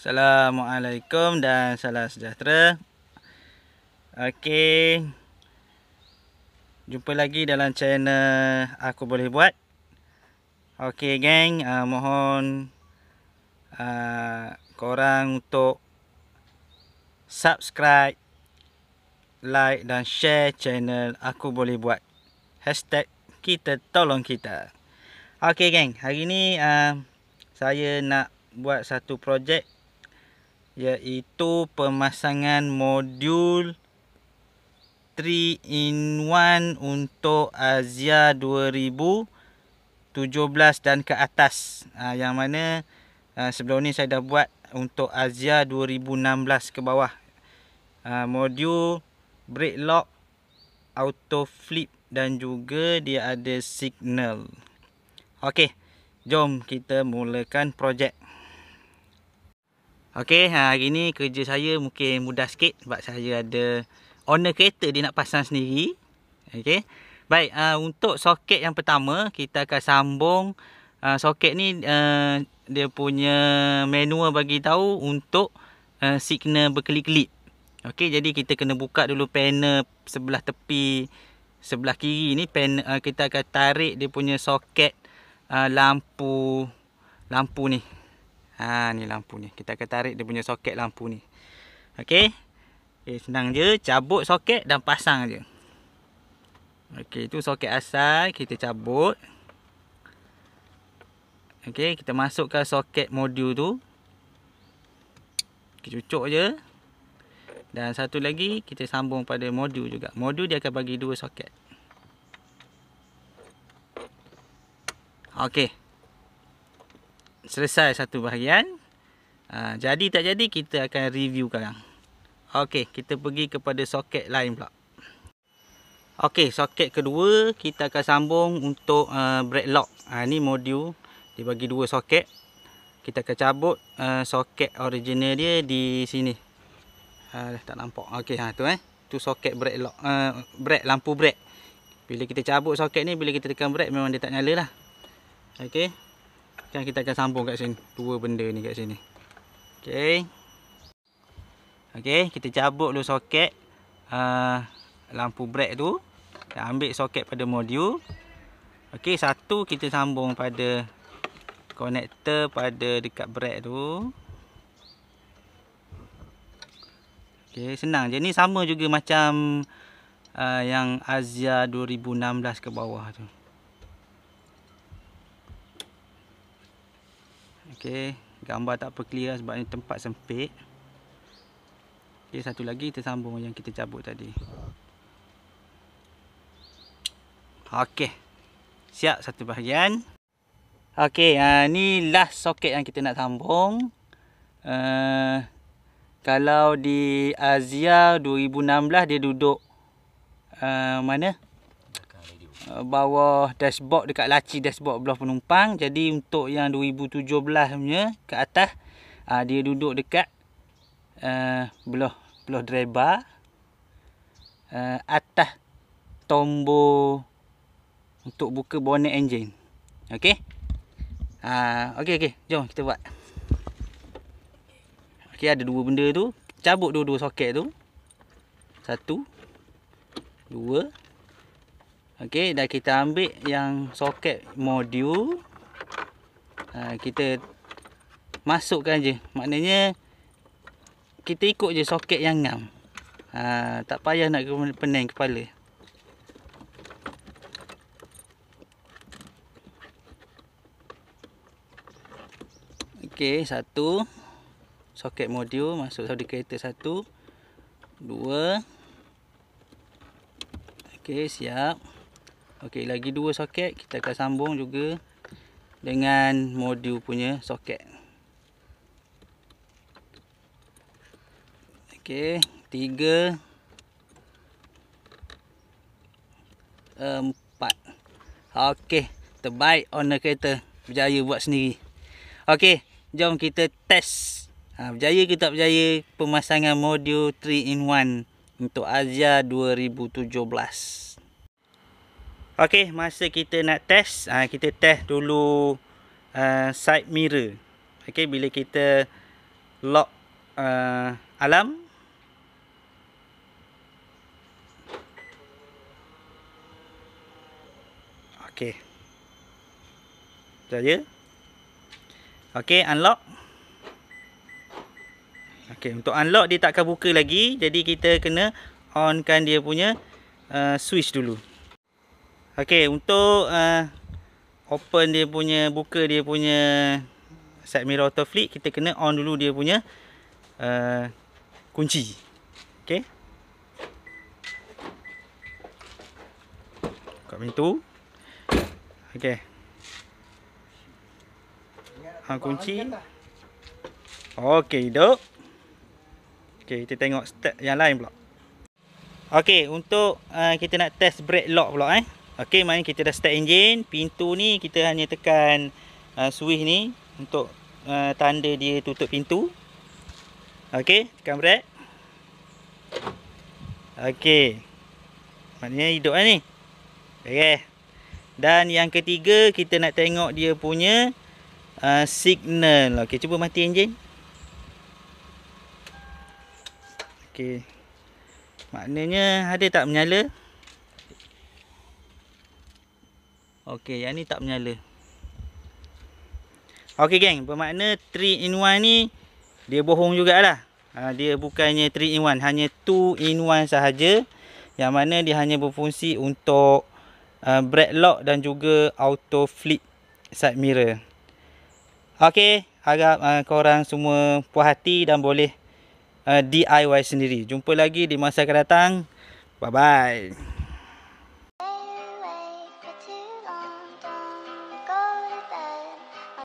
Assalamualaikum dan salam sejahtera. Okey, jumpa lagi dalam channel Aku Boleh Buat. Okey geng, mohon korang untuk subscribe, like dan share channel Aku Boleh Buat. Hashtag kita tolong kita. Okey geng, hari ni saya nak buat satu projek, iaitu pemasangan modul 3-in-1 untuk Azia 2017 dan ke atas. Yang mana sebelum ni saya dah buat untuk Azia 2016 ke bawah. Modul brake lock, auto flip dan juga dia ada signal. Okey, jom kita mulakan projek. Okey, hari ni kerja saya mungkin mudah sikit sebab saya ada owner kereta dia nak pasang sendiri. Okey. Baik, untuk soket yang pertama kita akan sambung soket ni dia punya manual bagi tahu untuk signal berkelip-kelip. Okey, jadi kita kena buka dulu panel sebelah tepi sebelah kiri ni, panel kita akan tarik dia punya soket lampu ni. Ni lampu ni. Kita akan tarik dia punya soket lampu ni. Okey. Senang je, cabut soket dan pasang je. Okey, itu soket asal kita cabut. Okey, kita masukkan soket modul tu. Kita cucuk je. Dan satu lagi kita sambung pada modul juga. Modul dia akan bagi dua soket. Okey. Selesai satu bahagian. Jadi tak jadi kita akan review sekarang. Okey, kita pergi kepada soket lain pula. Okey, soket kedua kita akan sambung untuk brake lock. Ni modul dia bagi dua soket. Kita akan cabut soket original dia di sini. Tak nampak. Okey, tu tu soket brake lock, brake, lampu brake. Bila kita cabut soket ni, bila kita tekan brake memang dia tak nyala lah. Okey. Kan kita akan sambung kat sini. Dua benda ni kat sini. Okey. Okey, kita cabut dulu soket lampu brake tu. Kita ambil soket pada modul. Okey, satu kita sambung pada konektor pada dekat brake tu. Okey, senang je. Ni sama juga macam yang Azia 2016 ke bawah tu. Okey, gambar tak apa clear sebab ni tempat sempit. Okey, satu lagi kita sambung yang kita cabut tadi. Okey, siap satu bahagian. Okey, ni last soket yang kita nak sambung. Kalau di Azia 2016 dia duduk mana? Bawah dashboard, dekat laci dashboard belah penumpang. Jadi untuk yang 2017 punya ke atas, dia duduk dekat belah driver, atas tombol untuk buka bonnet enjin. Okey. Okey, jom kita buat. Okey, ada dua benda tu. Cabut dua-dua soket tu. Satu, dua. Okey, dah kita ambil yang soket modul. Kita masukkan je. Maknanya kita ikut je soket yang ngam. Tak payah nak pening kepala. Okey, satu soket modul masuk satu kereta, satu, dua. Okey, siap. Okey, lagi dua soket kita akan sambung juga dengan modul punya soket. Okey, 3, 4. Okey, terbaik owner kereta. Berjaya buat sendiri. Okey, jom kita test. Berjaya ke tak berjaya pemasangan modul 3-in-1 untuk Azia 2017. Okey, masa kita nak test, kita test dulu side mirror. Okey, bila kita lock alam. Okey. Saja. Okey, unlock. Okey, untuk unlock dia tak akan buka lagi. Jadi kita kena onkan dia punya switch dulu. Okey, untuk open dia punya, buka dia punya side mirror auto flip, kita kena on dulu dia punya kunci. Okey. Buka pintu. Okey. Kunci. Okey, hidup. Okey, kita tengok step yang lain pula. Okey, untuk kita nak test brake lock pula Okey, mari kita dah start enjin. Pintu ni kita hanya tekan switch ni untuk tanda dia tutup pintu. Okey, tekan brake. Okey. Maknanya hidup ni. Okey. Dan yang ketiga, kita nak tengok dia punya signal. Okey, cuba mati enjin. Okey. Maknanya ada tak menyala? Okey, yang ni tak menyala. Okey geng, bermakna 3 in 1 ni dia bohong jugalah. Dia bukannya 3 in 1, hanya 2 in 1 sahaja. Yang mana dia hanya berfungsi untuk brake lock dan juga auto flip side mirror. Okey, harap korang semua puas hati dan boleh DIY sendiri. Jumpa lagi di masa akan datang. Bye bye.